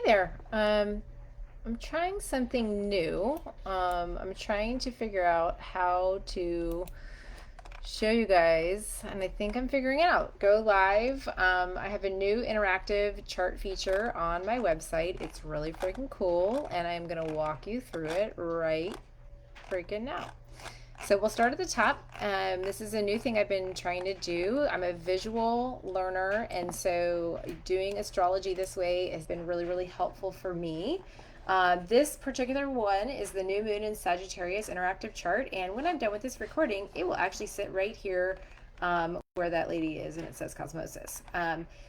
there. I'm trying something new. I'm trying to figure out how to show you guys, and I think I'm figuring it out. Go live. I have a new interactive chart feature on my website. It's really freaking cool, and I'm gonna walk you through it right freaking now. So we'll start at the top. This is a new thing I've been trying to do. I'm a visual learner, and so doing astrology this way has been really, really helpful for me. This particular one is the new moon in Sagittarius interactive chart, and when I'm done with this recording, it will actually sit right here where that lady is, and it says Cosmosis.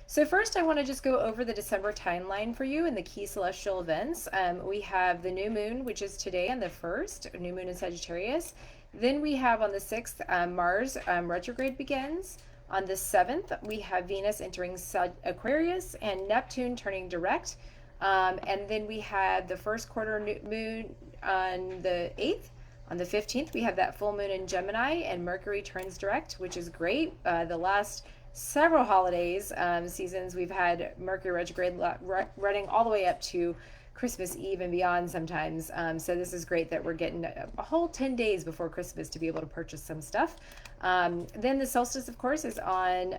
So first, I want to just go over the December timeline for you and the key celestial events. We have the new moon, which is today on the 1st, new moon in Sagittarius. Then we have on the 6th, Mars retrograde begins. On the 7th, we have Venus entering Aquarius and Neptune turning direct. And then we had the first quarter moon on the 8th. On the 15th, we have that full moon in Gemini and Mercury turns direct, which is great. The last several holidays, seasons, we've had Mercury retrograde running all the way up to Christmas Eve and beyond sometimes. So this is great that we're getting a whole 10 days before Christmas to be able to purchase some stuff. Then the solstice, of course, is on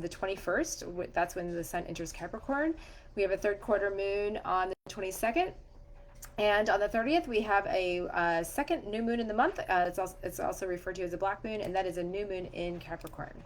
the 21st. That's when the sun enters Capricorn. We have a third quarter moon on the 22nd. And on the 30th, we have a second new moon in the month. It's also referred to as a black moon, and that is a new moon in Capricorn.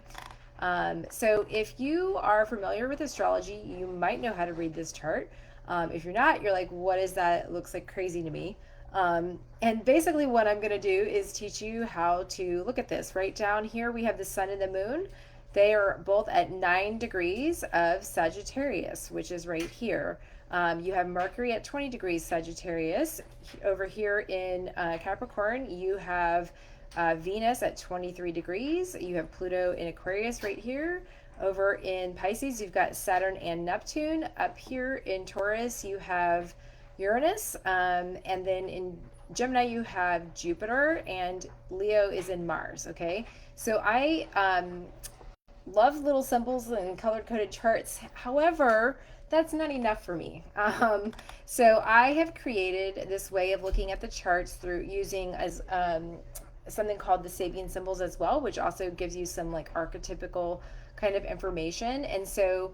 So if you are familiar with astrology, you might know how to read this chart. If you're not, you're like, what is that? It looks like crazy to me. And basically what I'm going to do is teach you how to look at this. Right down here, we have the sun and the moon. They are both at 9 degrees of Sagittarius, which is right here. You have Mercury at 20 degrees Sagittarius. Over here in Capricorn, you have Venus at 23 degrees. You have Pluto in Aquarius right here. Over in Pisces, you've got Saturn and Neptune. Up here in Taurus, you have Uranus. And then in Gemini, you have Jupiter, and Leo is in Mars. Okay, so I love little symbols and color-coded charts. However, that's not enough for me. So I have created this way of looking at the charts through using as something called the Sabian symbols as well, which also gives you some like archetypical kind of information. And so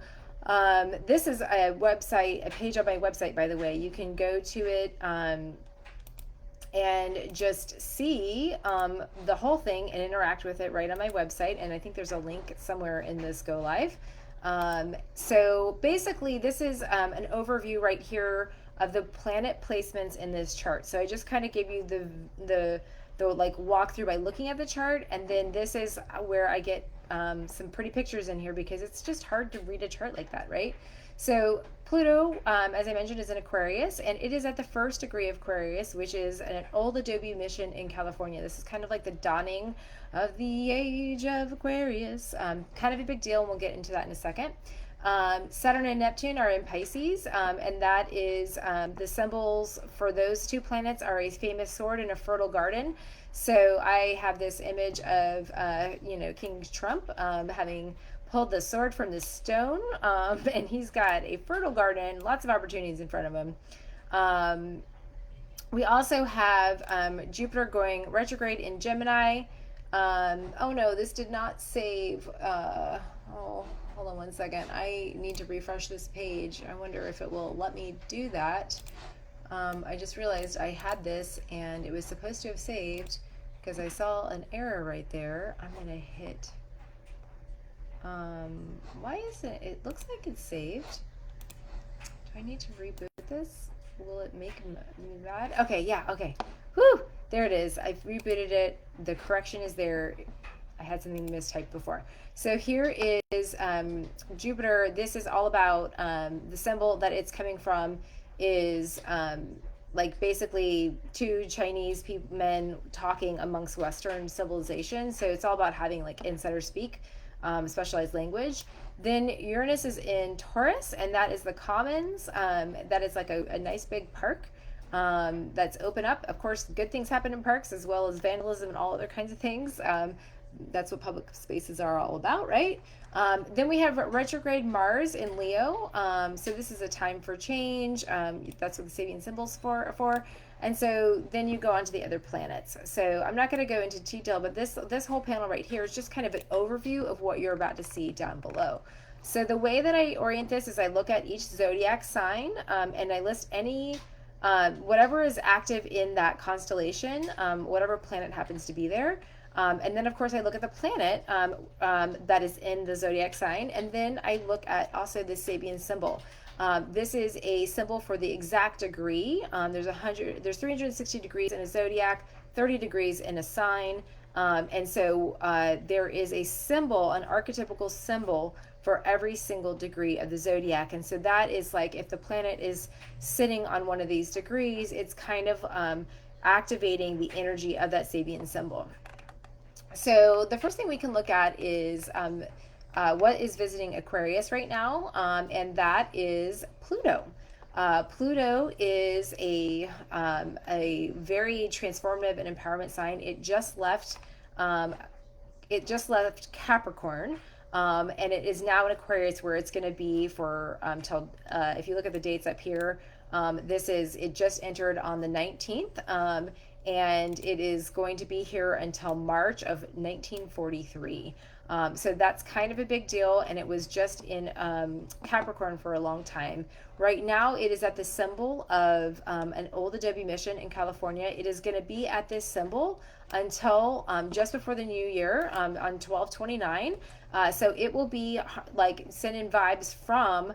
this is a website, a page on my website, by the way. You can go to it and just see the whole thing and interact with it right on my website. And I think there's a link somewhere in this go live. So basically this is an overview right here of the planet placements in this chart. So I just kind of gave you the like walkthrough by looking at the chart, and then this is where I get some pretty pictures in here because it's just hard to read a chart like that, right? So Pluto, as I mentioned, is in Aquarius, and it is at the 1st degree of Aquarius, which is an old Adobe mission in California. This is kind of like the dawning of the age of Aquarius. Kind of a big deal, and we'll get into that in a second. Saturn and Neptune are in Pisces, and that is the symbols for those two planets are a famous sword and a fertile garden. So I have this image of, King Trump having pulled the sword from the stone, and he's got a fertile garden, lots of opportunities in front of him. We also have Jupiter going retrograde in Gemini. Oh no, this did not save. Hold on one second. I need to refresh this page. I wonder if it will let me do that. I just realized I had this and it was supposed to have saved because I saw an error right there. I'm gonna hit. Why isn't it? It looks like it's saved. Do I need to reboot this? Will it make me mad? Okay, yeah, okay. Whew! There it is. I've rebooted it. The correction is there. I had something mistyped before. So here is Jupiter. This is all about the symbol that it's coming from is like basically two Chinese men talking amongst Western civilization. So it's all about having like insider speak, specialized language. Then Uranus is in Taurus, and that is the commons. That is like a nice big park that's open up. Of course, good things happen in parks as well as vandalism and all other kinds of things. that's what public spaces are all about, right? Then we have retrograde Mars in Leo. So this is a time for change. That's what the Sabian symbol's for. And so then you go on to the other planets. So I'm not going to go into detail, but this whole panel right here is just kind of an overview of what you're about to see down below. So the way that I orient this is I look at each zodiac sign, and I list any whatever is active in that constellation, whatever planet happens to be there. And then, of course, I look at the planet that is in the zodiac sign, and then I look at also the Sabian symbol. This is a symbol for the exact degree. There's 360 degrees in a zodiac, 30 degrees in a sign, and so there is a symbol, an archetypical symbol for every single degree of the zodiac. And so that is like if the planet is sitting on one of these degrees, it's kind of activating the energy of that Sabian symbol. So the first thing we can look at is what is visiting Aquarius right now, and that is Pluto. Pluto is a very transformative and empowerment sign. It just left Capricorn. And it is now in Aquarius, where it's going to be for till if you look at the dates up here, it just entered on the 19th, and it is going to be here until March of 1943. So that's kind of a big deal, and it was just in Capricorn for a long time. Right now, it is at the symbol of an old Adobe mission in California. It is going to be at this symbol until just before the new year, on 12/29. So it will be like sending vibes from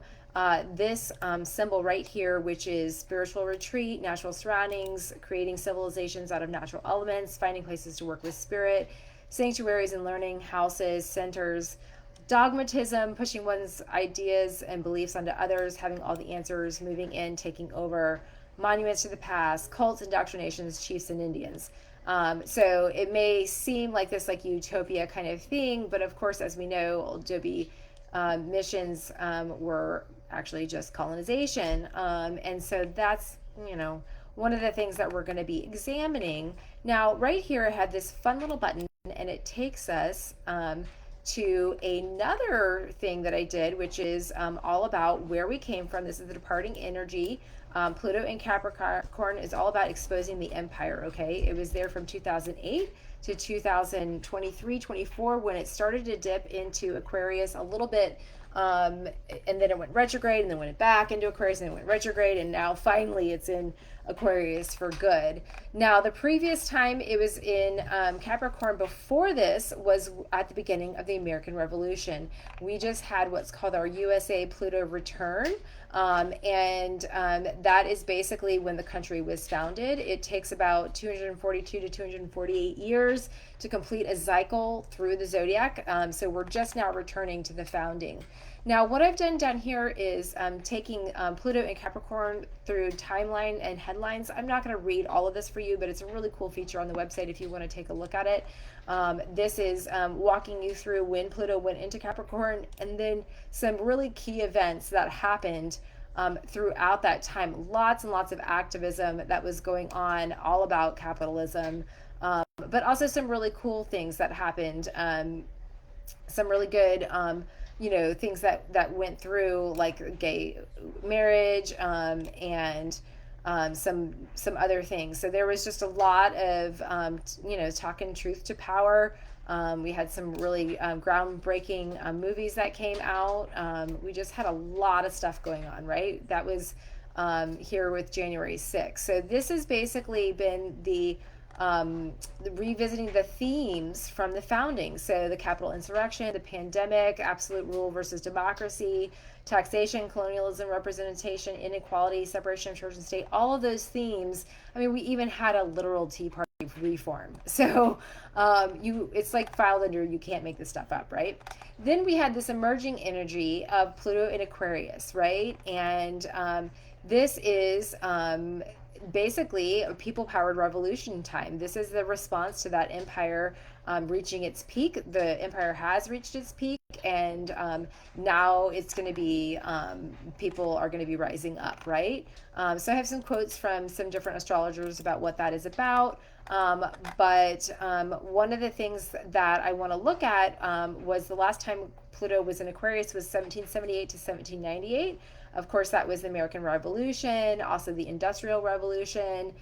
this symbol right here, which is spiritual retreat, natural surroundings, creating civilizations out of natural elements, finding places to work with spirit, sanctuaries and learning houses, centers, dogmatism, pushing one's ideas and beliefs onto others, having all the answers, moving in, taking over, monuments to the past, cults, indoctrinations, chiefs, and Indians. So it may seem like this like utopia kind of thing, but of course, as we know, Adobe missions were actually just colonization. And so that's, one of the things that we're going to be examining. Now, right here, I had this fun little button, and it takes us to another thing that I did, which is all about where we came from. This is the departing energy. Pluto in Capricorn is all about exposing the empire, okay? It was there from 2008 to 2023, 24, when it started to dip into Aquarius a little bit, and then it went retrograde, and then went back into Aquarius, and then it went retrograde, and now finally it's in Aquarius for good. Now, the previous time it was in Capricorn before this was at the beginning of the American Revolution. We just had what's called our USA Pluto return, and that is basically when the country was founded. It takes about 242 to 248 years to complete a cycle through the zodiac, so we're just now returning to the founding. Now, what I've done down here is taking Pluto and Capricorn through timeline and headlines. I'm not going to read all of this for you, but it's a really cool feature on the website if you want to take a look at it. This is walking you through when Pluto went into Capricorn, and then some really key events that happened throughout that time. Lots and lots of activism that was going on, all about capitalism, but also some really cool things that happened. Some really good things that went through, like gay marriage, and some other things. So there was just a lot of talking truth to power. We had some really groundbreaking movies that came out. We just had a lot of stuff going on, right? That was here with January 6th. So this has basically been the revisiting the themes from the founding. So the Capitol insurrection, the pandemic, absolute rule versus democracy, taxation, colonialism, representation, inequality, separation of church and state, all of those themes. I mean, we even had a literal Tea Party reform. So it's like filed under, you can't make this stuff up, right? Then we had this emerging energy of Pluto in Aquarius, right? And this is basically a people-powered revolution time. This is the response to that empire reaching its peak. The empire has reached its peak, and now it's going to be, people are going to be rising up, right? So I have some quotes from some different astrologers about what that is about. But one of the things that I want to look at was the last time Pluto was in Aquarius was 1778 to 1798. Of course, that was the American Revolution, also the Industrial Revolution.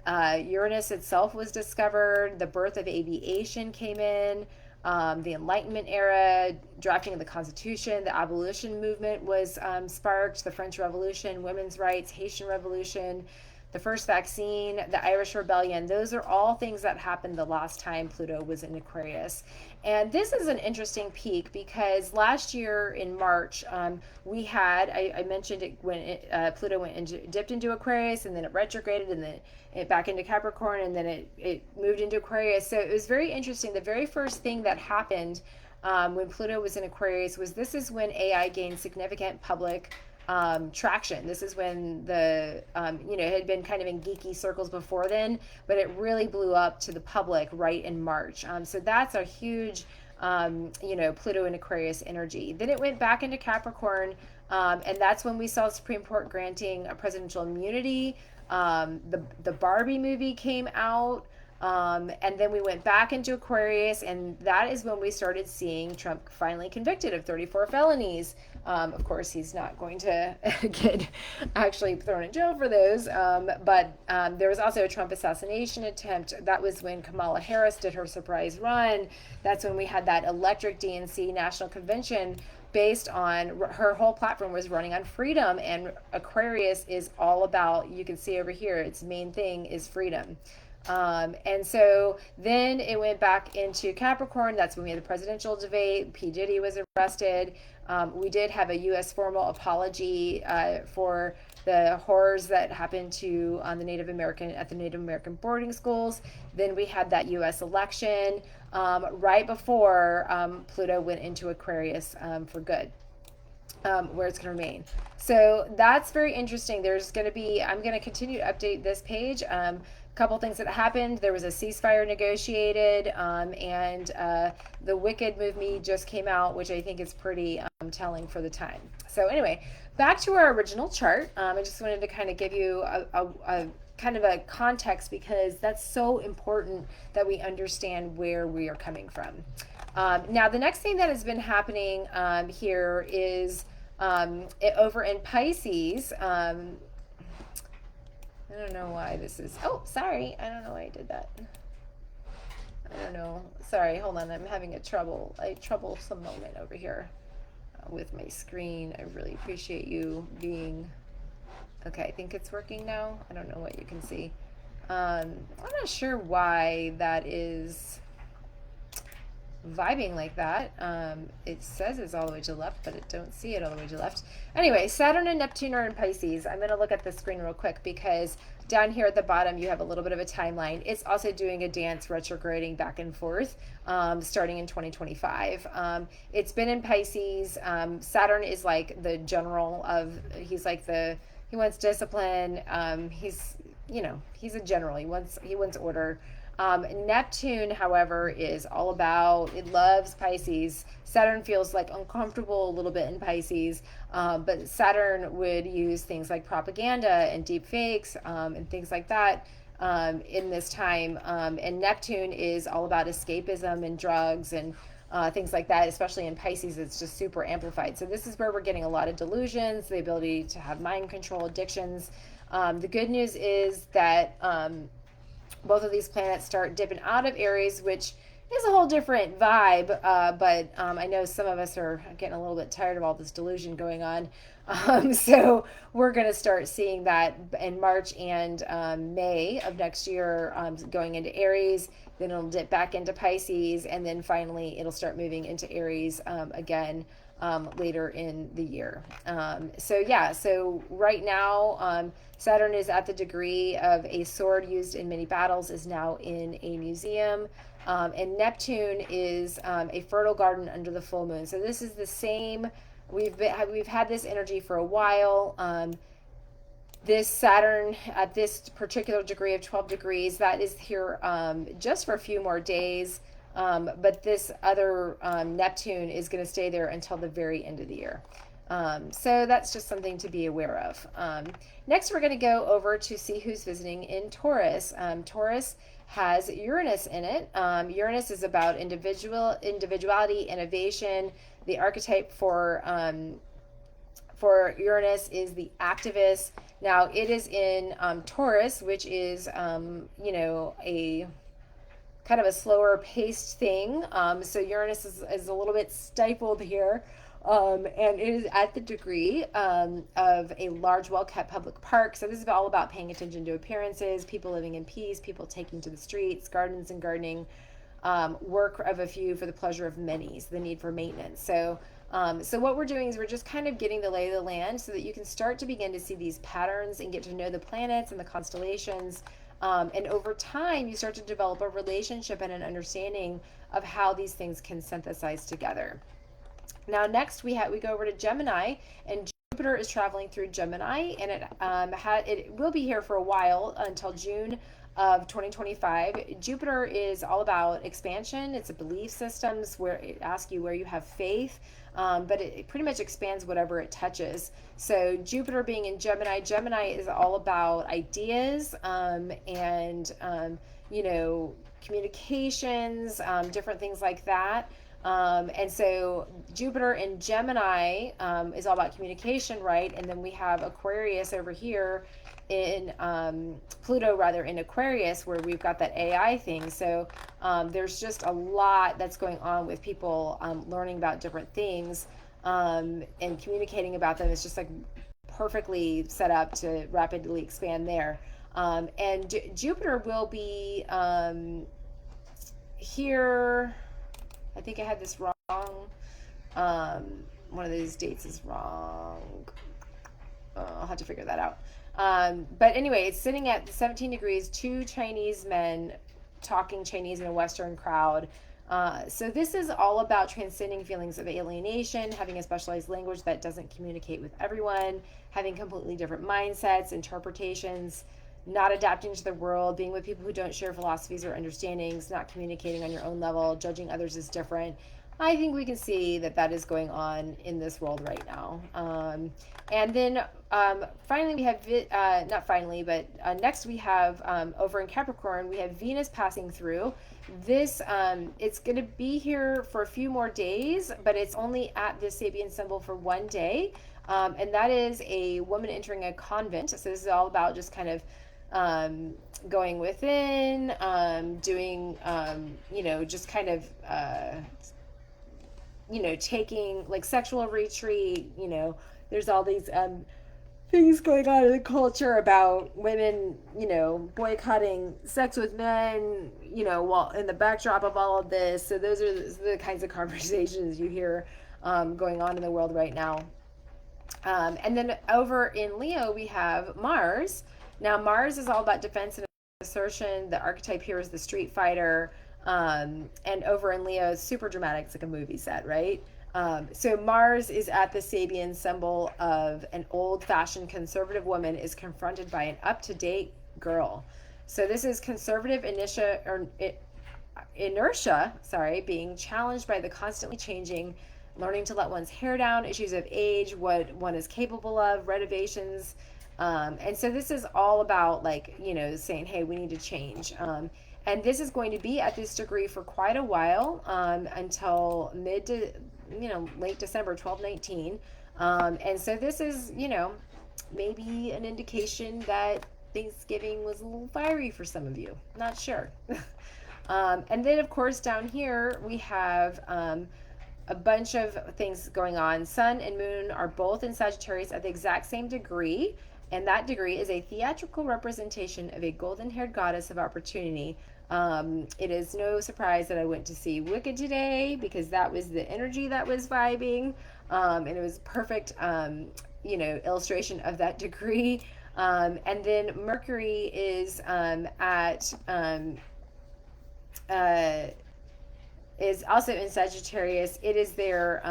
Uranus itself was discovered. The birth of aviation came in. The Enlightenment era, drafting of the Constitution, the abolition movement was sparked, the French Revolution, women's rights, Haitian Revolution, the first vaccine, the Irish Rebellion. Those are all things that happened the last time Pluto was in Aquarius. And this is an interesting peak because last year in March, we had, I mentioned it when Pluto dipped into Aquarius, and then it retrograded, and then it back into Capricorn, and then it moved into Aquarius. So it was very interesting. The very first thing that happened when Pluto was in Aquarius was this is when AI gained significant public traction. This is when the, it had been kind of in geeky circles before then, but it really blew up to the public right in March. So that's a huge, Pluto in Aquarius energy. Then it went back into Capricorn, and that's when we saw the Supreme Court granting a presidential immunity. The Barbie movie came out. And then we went back into Aquarius, and that is when we started seeing Trump finally convicted of 34 felonies. Of course, he's not going to get actually thrown in jail for those, but there was also a Trump assassination attempt. That was when Kamala Harris did her surprise run. That's when we had that electric DNC national convention based on her whole platform was running on freedom, and Aquarius is all about, you can see over here, its main thing is freedom. And so then it went back into Capricorn. That's when we had the presidential debate. P. Diddy was arrested. We did have a U.S. formal apology for the horrors that happened to the Native American boarding schools. Then we had that U.S. election right before Pluto went into Aquarius for good. Where it's going to remain. So that's very interesting. I'm going to continue to update this page. Couple things that happened. There was a ceasefire negotiated, and the Wicked movie just came out, which I think is pretty telling for the time. So anyway, back to our original chart. I just wanted to kind of give you a kind of a context, because that's so important that we understand where we are coming from. Now, the next thing that has been happening here is over in Pisces. I don't know why this is. Oh, sorry. I don't know why I did that. I don't know. Sorry. Hold on. I'm having a troublesome moment over here with my screen. I really appreciate you being. Okay, I think it's working now. I don't know what you can see. I'm not sure why that is vibing like that. It says it's all the way to the left, but I don't see it all the way to the left. Anyway, Saturn and Neptune are in Pisces. I'm going to look at the screen real quick, because down here at the bottom you have a little bit of a timeline. It's also doing a dance retrograding back and forth, starting in 2025. It's been in Pisces. Saturn is like the general of, he wants discipline. He's a general. He wants order. Neptune, however, is all about, it loves Pisces. Saturn feels like uncomfortable a little bit in Pisces, but Saturn would use things like propaganda and deep fakes and things like that in this time. And Neptune is all about escapism and drugs and things like that, especially in Pisces. It's just super amplified. So this is where we're getting a lot of delusions, the ability to have mind control, addictions. The good news is that both of these planets start dipping out of Aries, which is a whole different vibe, but I know some of us are getting a little bit tired of all this delusion going on. So we're going to start seeing that in March and May of next year, going into Aries. Then it'll dip back into Pisces, and then finally it'll start moving into Aries again later in the year. So right now, Saturn is at the degree of a sword used in many battles, is now in a museum. And Neptune is a fertile garden under the full moon. So this is the same. We've had this energy for a while. This Saturn at this particular degree of 12 degrees, that is here just for a few more days. But this other Neptune is going to stay there until the very end of the year. So that's just something to be aware of. Next, we're going to go over to see who's visiting in Taurus. Taurus has Uranus in it. Uranus is about individuality, innovation. The archetype for Uranus is the activist. Now, it is in Taurus, which is, a kind of a slower paced thing. So Uranus is a little bit stifled here. And it is at the degree of a large, well kept public park. So this is all about paying attention to appearances, people living in peace, people taking to the streets, gardens and gardening, work of a few for the pleasure of many, so the need for maintenance. So what we're doing is we're just kind of getting the lay of the land so that you can start to begin to see these patterns and get to know the planets and the constellations. And over time, you start to develop a relationship and an understanding of how these things can synthesize together. Now, next we go over to Gemini, and Jupiter is traveling through Gemini, and it will be here for a while until June of 2025. Jupiter is all about expansion. It's a belief systems where it asks you where you have faith, but it pretty much expands whatever it touches. So Jupiter being in Gemini, Gemini is all about ideas and communications, different things like that. And so Jupiter in Gemini is all about communication, right? And then we have Aquarius over here in Pluto, rather, in Aquarius, where we've got that AI thing. So there's just a lot that's going on with people learning about different things and communicating about them. It's just like perfectly set up to rapidly expand there. And Jupiter will be here. I think I had this wrong. One of these dates is wrong. I'll have to figure that out. But anyway, it's sitting at 17 degrees, two Chinese men talking Chinese in a Western crowd. So this is all about transcending feelings of alienation, having a specialized language that doesn't communicate with everyone, having completely different mindsets, interpretations, not adapting to the world, being with people who don't share philosophies or understandings, not communicating on your own level, judging others as different. I think we can see that is going on in this world right now. And then finally we have, not finally, but next we have over in Capricorn, we have Venus passing through. This, it's going to be here for a few more days, but it's only at the Sabian symbol for one day. And that is a woman entering a convent. So this is all about just kind of going within, doing, just kind of, taking like sexual retreat. There's all these things going on in the culture about women, boycotting sex with men, while in the backdrop of all of this. So those are the kinds of conversations you hear going on in the world right now. And then over in Leo, we have Mars. Now, Mars is all about defense and assertion. The archetype here is the street fighter. And over in Leo, it's super dramatic. It's like a movie set, right? So Mars is at the Sabian symbol of an old-fashioned conservative woman is confronted by an up-to-date girl. So this is conservative inertia, being challenged by the constantly changing, learning to let one's hair down, issues of age, what one is capable of, renovations. And so this is all about saying, hey, we need to change. And this is going to be at this degree for quite a while, until late December 12/19. And so this is, maybe an indication that Thanksgiving was a little fiery for some of you. Not sure. And then, of course, down here we have a bunch of things going on. Sun and Moon are both in Sagittarius at the exact same degree. And that degree is a theatrical representation of a golden-haired goddess of opportunity. It is no surprise that I went to see Wicked today because that was the energy that was vibing. And it was perfect, illustration of that degree. And then Mercury is is also in Sagittarius. It is there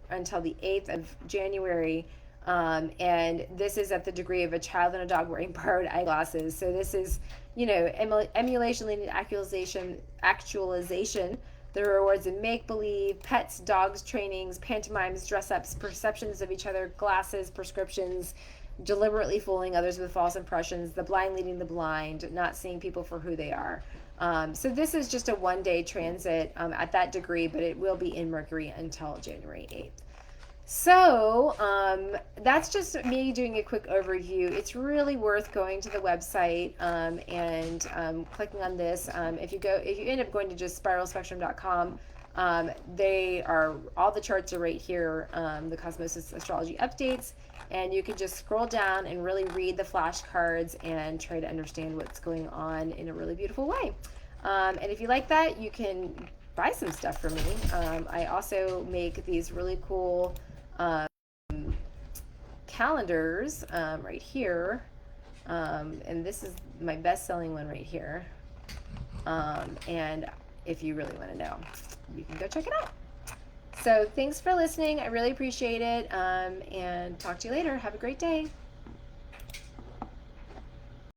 until the 8th of January. And this is at the degree of a child and a dog wearing borrowed eyeglasses. So this is, emulation leading to actualization. the rewards of make-believe, pets, dogs, trainings, pantomimes, dress-ups, perceptions of each other, glasses, prescriptions, deliberately fooling others with false impressions, the blind leading the blind, not seeing people for who they are. So this is just a one-day transit at that degree, but it will be in Mercury until January 8th. So that's just me doing a quick overview. It's really worth going to the website and clicking on this. If you end up going to just spiralspectrum.com, all the charts are right here. The Cosmosis Astrology updates, and you can just scroll down and really read the flashcards and try to understand what's going on in a really beautiful way. And if you like that, you can buy some stuff from me. I also make these really cool calendars right here, and this is my best-selling one right here. And if you really want to know, you can go check it out. So thanks for listening. I really appreciate it, and talk to you later. Have a great day.